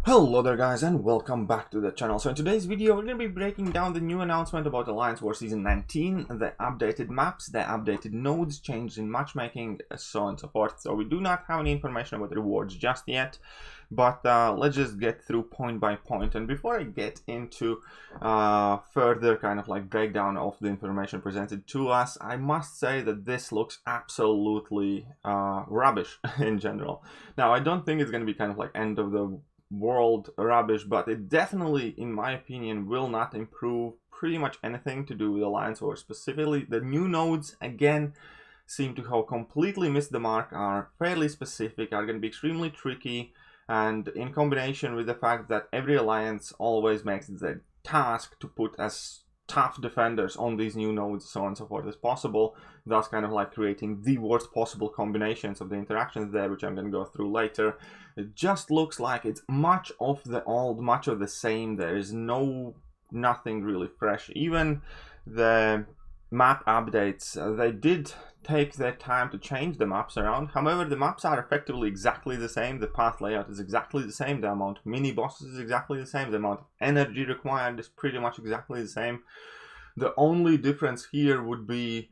Hello there guys and welcome back to the channel. So in today's video we're going to be breaking down the new announcement about Alliance War Season 19, the updated maps, the updated nodes, changes in matchmaking, so on and so forth. So we do not have any information about the rewards just yet, but let's just get through point by point. And before I get into further kind of like breakdown of the information presented to us, I must say that this looks absolutely rubbish in general. Now I don't think it's going to be kind of like end of the world rubbish, but it definitely, in my opinion, will not improve pretty much anything to do with Alliance, or specifically the new nodes again seem to have completely missed the mark, are fairly specific, are going to be extremely tricky, and in combination with the fact that every alliance always makes it their task to put as tough defenders on these new nodes, so on and so forth, as possible, thus kind of like creating the worst possible combinations of the interactions there, which I'm going to go through later. It just looks like it's much of the old, much of the same. There is nothing really fresh. Even the map updates, they did take their time to change the maps around. However, the maps are effectively exactly the same. The path layout is exactly the same. The amount of mini bosses is exactly the same. The amount of energy required is pretty much exactly the same. The only difference here would be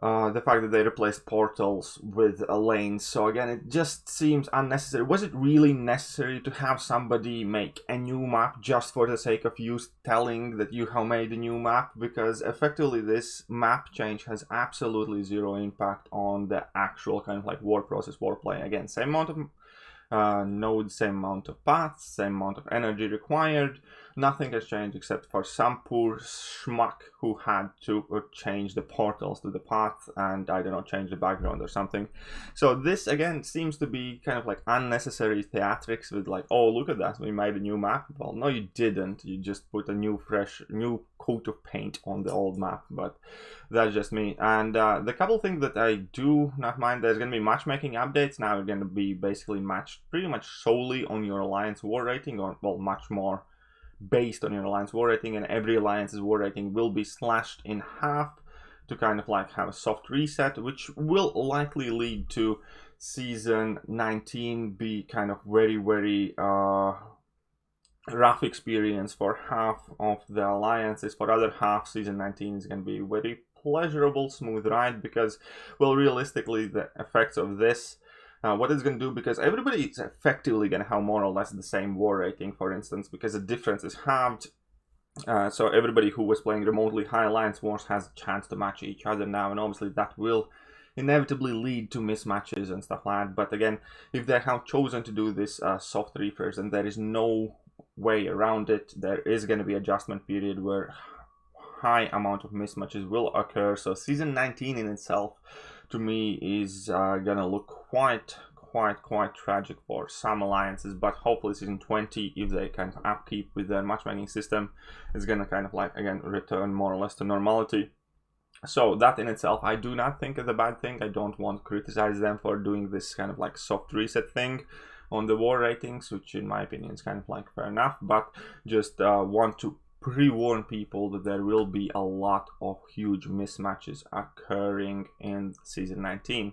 the fact that they replaced portals with lanes. So again, it just seems unnecessary. Was it really necessary to have somebody make a new map just for the sake of you telling that you have made a new map? Because effectively this map change has absolutely zero impact on the actual kind of like war process, war play. Again, same amount of nodes, same amount of paths, same amount of energy required. Nothing has changed except for some poor schmuck who had to change the portals to the path and, I don't know, change the background or something. So this again seems to be kind of like unnecessary theatrics with like, oh, look at that, we made a new map. Well, no, you didn't. You just put a new coat of paint on the old map, but that's just me. And the couple things that I do not mind, there's going to be matchmaking updates. Now you're going to be basically matched pretty much solely on your alliance war rating, or well, much more based on your alliance war rating, and every alliance's war rating will be slashed in half to kind of like have a soft reset, which will likely lead to season 19 be kind of very rough experience for half of the alliances. For other half, season 19 is going to be very pleasurable, smooth ride, because, well, realistically, the effects of this, what it's going to do, because everybody is effectively going to have more or less the same war rating, for instance, because the difference is halved. So everybody who was playing remotely high alliance wars has a chance to match each other now, and obviously that will inevitably lead to mismatches and stuff like that. But again, if they have chosen to do this soft refresh, and there is no way around it, there is going to be adjustment period where high amount of mismatches will occur. So season 19 in itself, to me, is gonna look quite tragic for some alliances, but hopefully season 20, if they kind of upkeep with their matchmaking system, is gonna kind of like again return more or less to normality. So that in itself I do not think is a bad thing. I don't want to criticize them for doing this kind of like soft reset thing on the war ratings, which in my opinion is kind of like fair enough, but just want to pre-warn people that there will be a lot of huge mismatches occurring in season 19.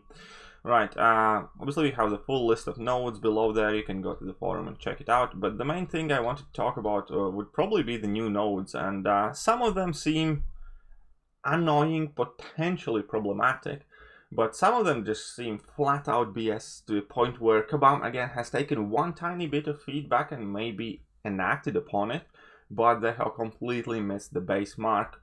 Right, obviously we have the full list of nodes below there. You can go to the forum and check it out, but the main thing I wanted to talk about would probably be the new nodes, and some of them seem annoying, potentially problematic, but some of them just seem flat out BS, to the point where Kabam again has taken one tiny bit of feedback and maybe enacted upon it, but they have completely missed the base mark.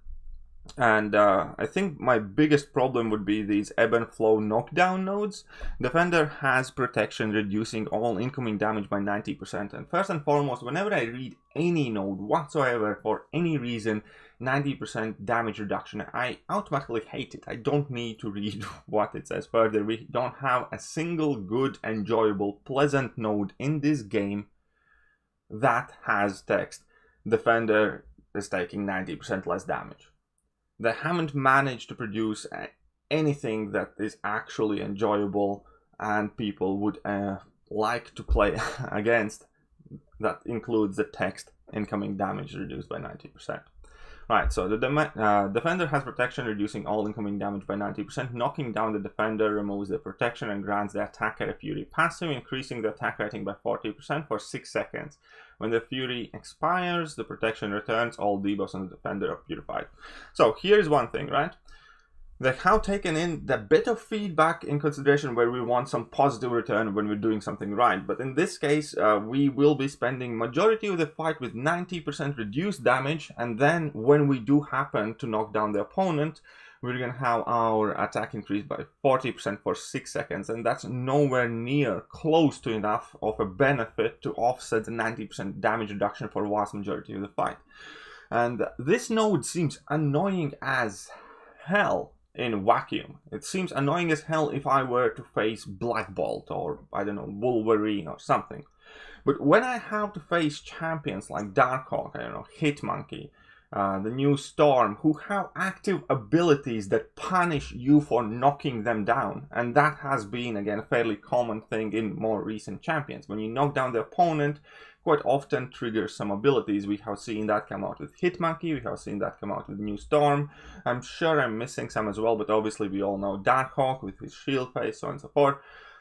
And I think my biggest problem would be these ebb and flow knockdown nodes. Defender has protection reducing all incoming damage by 90%, and first and foremost, whenever I read any node whatsoever for any reason 90% damage reduction, I automatically hate it. I don't need to read what it says further. We don't have a single good, enjoyable, pleasant node in this game that has text Defender is taking 90% less damage. They haven't managed to produce anything that is actually enjoyable and people would like to play against. That includes the text incoming damage reduced by 90%. Right, so the defender has protection, reducing all incoming damage by 90%. Knocking down the defender removes the protection and grants the attacker a Fury passive, increasing the attack rating by 40% for 6 seconds. When the Fury expires, the protection returns. All debuffs on the defender are purified. So here's one thing, right? They have taken in the bit of feedback in consideration where we want some positive return when we're doing something right. But in this case, we will be spending majority of the fight with 90% reduced damage. And then when we do happen to knock down the opponent, we're going to have our attack increased by 40% for 6 seconds. And that's nowhere near close to enough of a benefit to offset the 90% damage reduction for vast majority of the fight. And this node seems annoying as hell. In vacuum. It seems annoying as hell if I were to face Black Bolt or, I don't know, Wolverine or something. But when I have to face champions like Darkhawk, I don't know, Hitmonkey, the new Storm, who have active abilities that punish you for knocking them down, and that has been, again, a fairly common thing in more recent champions. When you knock down the opponent, quite often triggers some abilities. We have seen that come out with Hitmonkey, we have seen that come out with New Storm. I'm sure I'm missing some as well, but obviously we all know Darkhawk with his shield face, so on and so forth.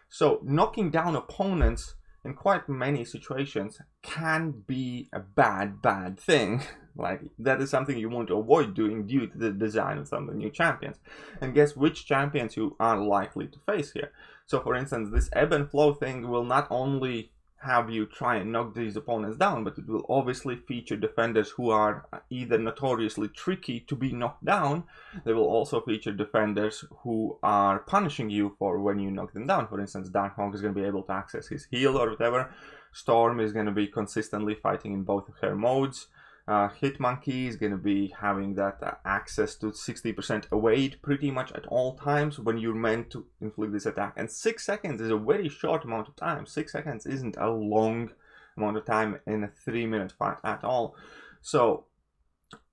So knocking down opponents in quite many situations can be a bad thing. Like, that is something you want to avoid doing due to the design of some of the new champions. And guess which champions you are likely to face here. So for instance, this ebb and flow thing will not only have you try and knock these opponents down, but it will obviously feature defenders who are either notoriously tricky to be knocked down. They will also feature defenders who are punishing you for when you knock them down. For instance, Darkhawk is going to be able to access his heal or whatever. Storm is going to be consistently fighting in both of her modes. Hitmonkey is going to be having that access to 60% evade pretty much at all times when you're meant to inflict this attack. And 6 seconds is a very short amount of time. 6 seconds isn't a long amount of time in a 3-minute fight at all. So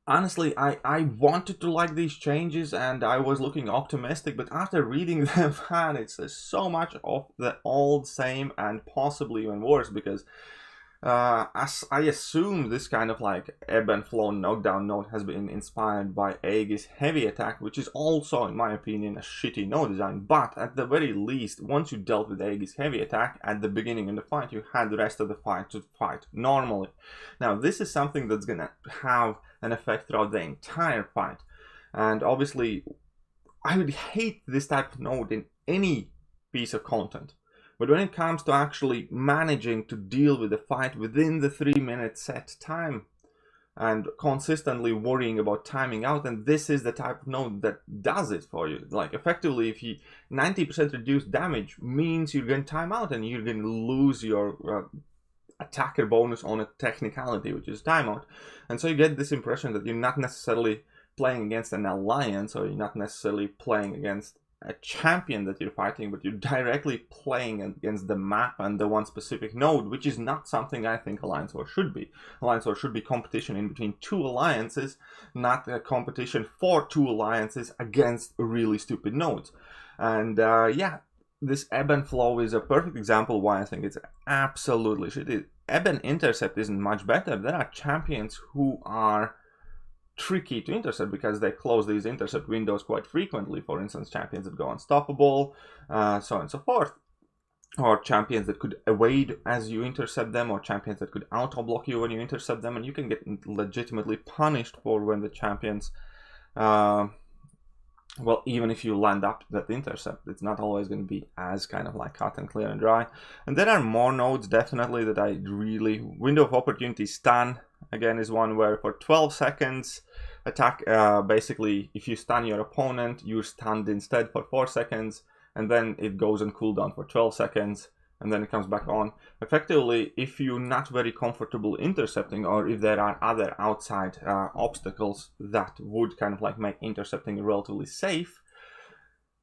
honestly, I wanted to like these changes and I was looking optimistic, but after reading them, man, it's so much of the old same and possibly even worse, because as I assume this kind of like ebb and flow knockdown node has been inspired by Aegis heavy attack, which is also, in my opinion, a shitty node design. But at the very least, once you dealt with Aegis heavy attack at the beginning of the fight, you had the rest of the fight to fight normally. Now this is something that's gonna have an effect throughout the entire fight. And obviously, I would hate this type of node in any piece of content. But when it comes to actually managing to deal with the fight within the 3-minute set time and consistently worrying about timing out, and this is the type of node that does it for you. Like, effectively, if you 90% reduced damage means you're going to time out and you're going to lose your attacker bonus on a technicality, which is timeout. And so you get this impression that you're not necessarily playing against an alliance, or you're not necessarily playing against a champion that you're fighting, but you're directly playing against the map and the one specific node, which is not something I think Alliance War should be. Alliance War should be competition in between two alliances, not a competition for two alliances against really stupid nodes. And yeah, this ebb and flow is a perfect example why I think it's absolutely shit. Ebb and intercept isn't much better. There are champions who are tricky to intercept because they close these intercept windows quite frequently. For instance, champions that go unstoppable, so on and so forth, or champions that could evade as you intercept them, or champions that could auto block you when you intercept them, and you can get legitimately punished for when the champions well, even if you land up that intercept, it's not always going to be as kind of like cut and clear and dry. And there are more nodes definitely that I really... Window of Opportunity Stun, again, is one where for 12 seconds, attack, basically, if you stun your opponent, you're stunned instead for 4 seconds, and then it goes on cooldown for 12 seconds, and then it comes back on. Effectively, if you're not very comfortable intercepting, or if there are other outside obstacles that would kind of like make intercepting relatively safe,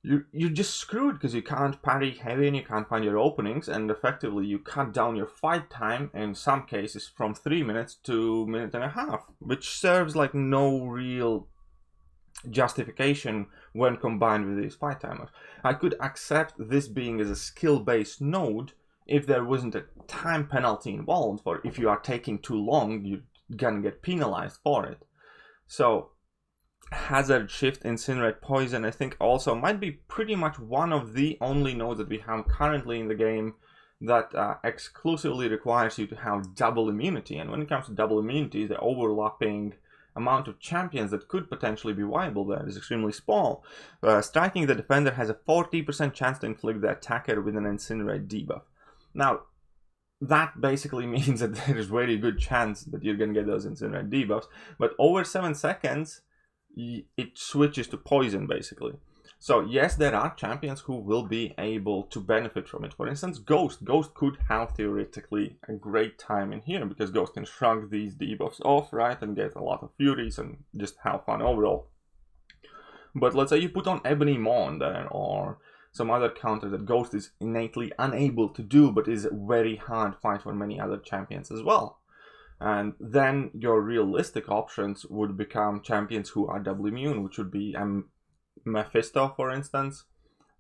you're just screwed because you can't parry heavy and you can't find your openings, and effectively you cut down your fight time in some cases from 3 minutes to 1.5 minutes, which serves like no real justification when combined with these fight timers. I could accept this being as a skill-based node if there wasn't a time penalty involved, for if you are taking too long, you're gonna get penalized for it. So Hazard, Shift, Incinerate, Poison, I think also might be pretty much one of the only nodes that we have currently in the game that exclusively requires you to have double immunity. And when it comes to double immunity, the overlapping amount of champions that could potentially be viable there is extremely small. Striking the defender has a 40% chance to inflict the attacker with an Incinerate debuff. Now, that basically means that there is very good chance that you're going to get those Incinerate debuffs, but over 7 seconds, it switches to poison basically. So yes, there are champions who will be able to benefit from it. For instance, Ghost. Ghost could have theoretically a great time in here because Ghost can shrug these debuffs off, right, and get a lot of furies and just have fun overall. But let's say you put on Ebony Maw there or some other counter that Ghost is innately unable to do, but is a very hard fight for many other champions as well. And then your realistic options would become champions who are double immune, which would be Mephisto, for instance,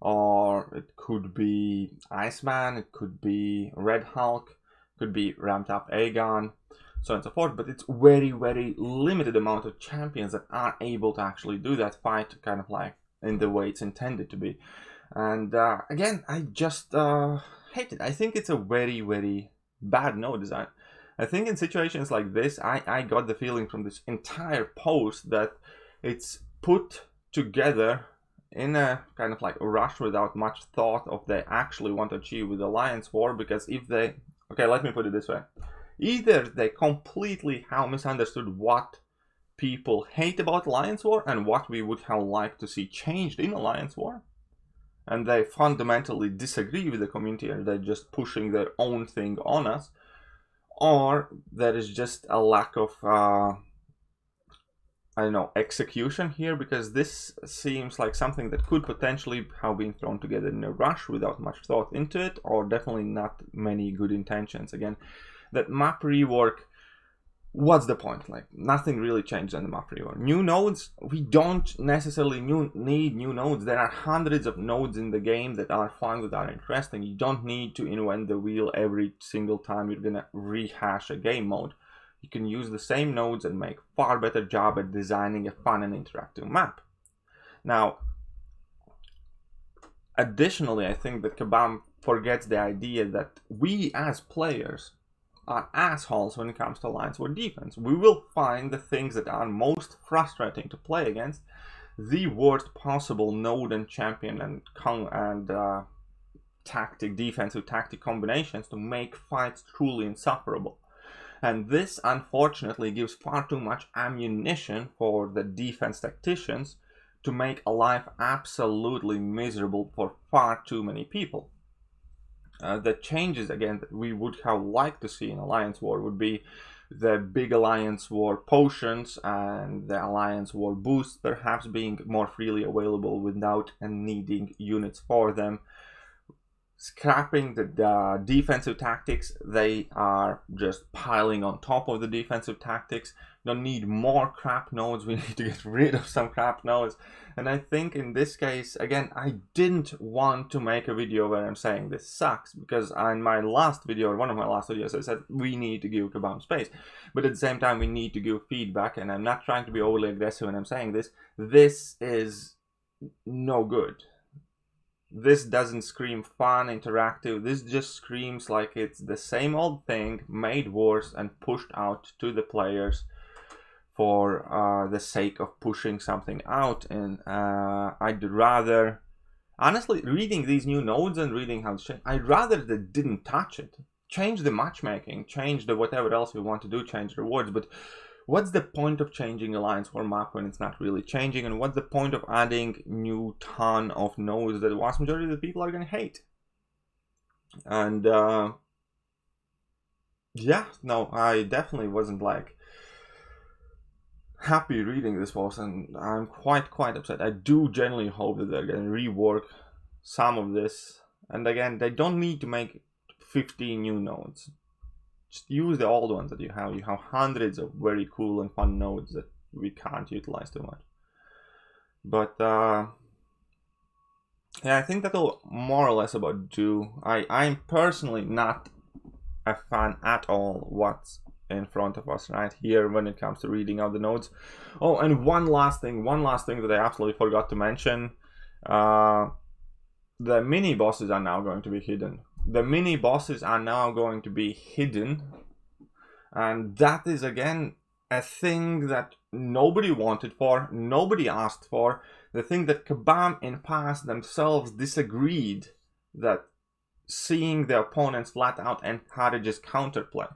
or it could be Iceman, it could be Red Hulk, it could be ramped up Aegon, so on and so forth. But it's very, very limited amount of champions that are able to actually do that fight kind of like in the way it's intended to be. And again, I just hate it. I think it's a very, very bad node design. I think in situations like this, I got the feeling from this entire post that it's put together in a kind of like a rush without much thought of they actually want to achieve with Alliance War. Because if they, okay, let me put it this way, either they completely have misunderstood what people hate about Alliance War and what we would have liked to see changed in Alliance War, and they fundamentally disagree with the community and they're just pushing their own thing on us, or there is just a lack of I don't know, execution here, because this seems like something that could potentially have been thrown together in a rush without much thought into it, or definitely not many good intentions. Again, that map rework, what's the point? Like, nothing really changed on the map rework. New nodes, we don't necessarily need new nodes. There are hundreds of nodes in the game that are fun, that are interesting. You don't need to invent the wheel every single time you're gonna rehash a game mode. You can use the same nodes and make far better job at designing a fun and interactive map. Now, additionally, I think that Kabam forgets the idea that we as players are assholes when it comes to Alliance War defense. We will find the things that are most frustrating to play against, the worst possible node and champion and tactic, defensive tactic combinations to make fights truly insufferable. And this, unfortunately, gives far too much ammunition for the defense tacticians to make a life absolutely miserable for far too many people. The changes, again, that we would have liked to see in Alliance War would be the big Alliance War potions and the Alliance War boosts perhaps being more freely available without needing units for them. Scrapping the defensive tactics, they are just piling on top of the defensive tactics. Don't need more crap nodes, we need to get rid of some crap nodes. And I think in this case, again, I didn't want to make a video where I'm saying this sucks, because in my last video, or one of my last videos, I said we need to give Kabam space. But at the same time, we need to give feedback, and I'm not trying to be overly aggressive when I'm saying this. This is no good. This doesn't scream fun, interactive. This just screams like it's the same old thing made worse and pushed out to the players for the sake of pushing something out. And I'd rather, honestly, reading these new nodes and reading how it's changed, I'd rather they didn't touch it. Change the matchmaking, change the whatever else we want to do, change rewards, but what's the point of changing Alliance War map when it's not really changing? And what's the point of adding new ton of nodes that the vast majority of the people are going to hate? And yeah, no, I definitely wasn't like happy reading this post, and I'm quite upset. I do genuinely hope that they're going to rework some of this. And again, they don't need to make 15 new nodes. Just use the old ones that you have. You have hundreds of very cool and fun nodes that we can't utilize too much. But yeah, I think that'll more or less about do. I'm personally not a fan at all in front of us right here when it comes to reading out the nodes. Oh, and one last thing that I absolutely forgot to mention. The mini bosses are now going to be hidden. The mini bosses are now going to be hidden, and that is again a thing that nobody wanted for, nobody asked for. The thing that Kabam in past themselves disagreed, that seeing the opponents flat out encourages counterplay.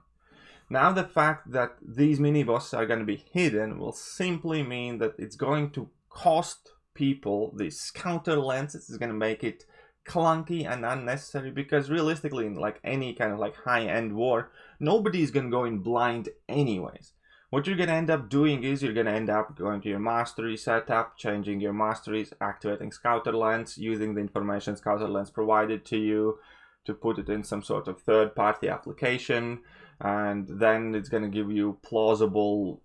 Now the fact that these mini bosses are going to be hidden will simply mean that it's going to cost people these counter lenses. It's going to make it clunky and unnecessary, because realistically, in like any kind of like high-end war, nobody's going to go in blind anyways. What you're going to end up doing is you're going to end up going to your mastery setup, changing your masteries, activating Scouter Lens, using the information Scouter Lens provided to you to put it in some sort of third-party application, and then it's going to give you plausible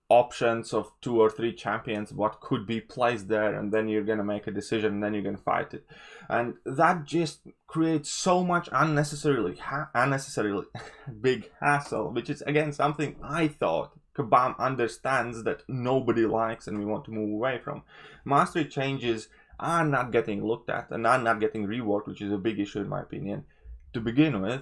options of 2 or 3 champions, what could be placed there, and then you're going to make a decision, and then you're going to fight it. And that just creates so much unnecessarily big hassle, which is again something I thought Kabam understands that nobody likes and we want to move away from. Mastery changes are not getting looked at and are not getting reworked, which is a big issue in my opinion to begin with.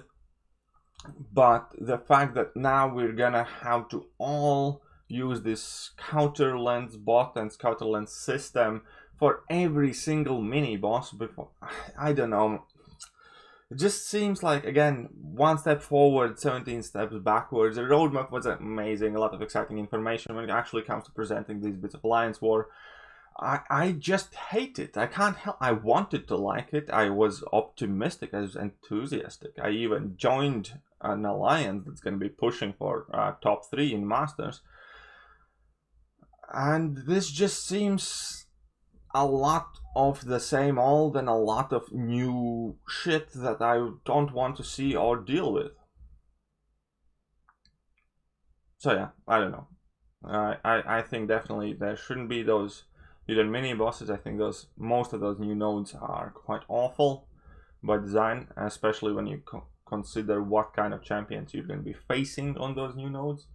But the fact that now we're gonna have to all use this Scouter Lens bot and Scouter Lens system for every single mini boss before, I don't know. It just seems like, again, one step forward, 17 steps backwards. The roadmap was amazing, a lot of exciting information when it actually comes to presenting these bits of Alliance War. I just hate it. I can't help. I wanted to like it. I was optimistic. I was enthusiastic. I even joined an alliance that's going to be pushing for top 3 in Masters. And this just seems a lot of the same old and a lot of new shit that I don't want to see or deal with. So yeah, I don't know. I think definitely there shouldn't be those hidden mini bosses. I think most of those new nodes are quite awful by design, especially when you consider what kind of champions you're going to be facing on those new nodes.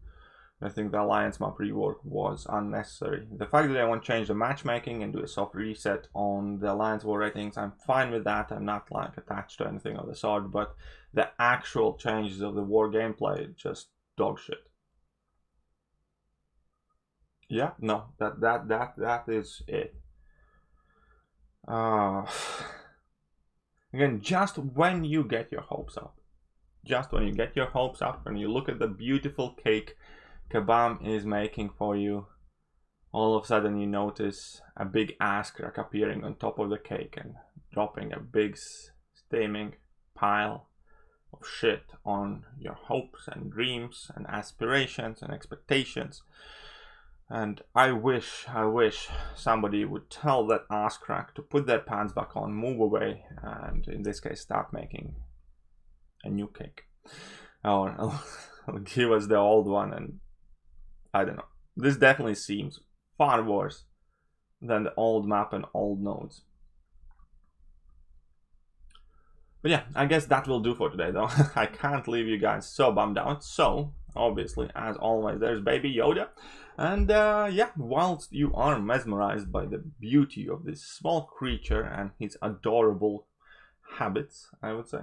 I think the Alliance map rework was unnecessary. The fact that I want to change the matchmaking and do a soft reset on the Alliance War ratings, I'm fine with that. I'm not like attached to anything of the sort, but the actual changes of the war gameplay, just dog shit. Yeah, no, that is it. Again, just when you get your hopes up, when you look at the beautiful cake Kabam is making for you, all of a sudden you notice a big ass crack appearing on top of the cake and dropping a big steaming pile of shit on your hopes and dreams and aspirations and expectations. And I wish somebody would tell that ass crack to put their pants back on, move away, and in this case start making a new cake, or give us the old one. And I don't know, this definitely seems far worse than the old map and old nodes. But yeah, I guess that will do for today though. I can't leave you guys so bummed out. So obviously, as always, there's Baby Yoda. And yeah, whilst you are mesmerized by the beauty of this small creature and his adorable habits, I would say,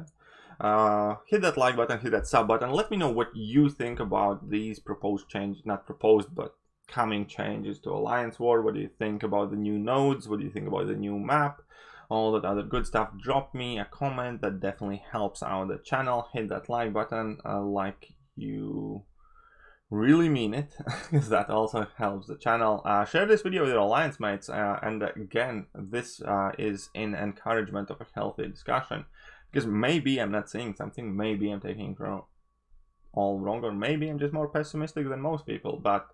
hit that like button, hit that sub button. Let me know what you think about these proposed changes, not proposed, but coming changes to Alliance War. What do you think about the new nodes? What do you think about the new map? All that other good stuff. Drop me a comment. That definitely helps out the channel. Hit that like button like you really mean it, because that also helps the channel. Share this video with your alliance mates, and again, this is in encouragement of a healthy discussion, because maybe I'm not seeing something, maybe I'm taking it all wrong, or maybe I'm just more pessimistic than most people, but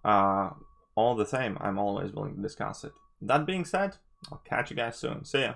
all the same, I'm always willing to discuss it. That being said, I'll catch you guys soon. See ya.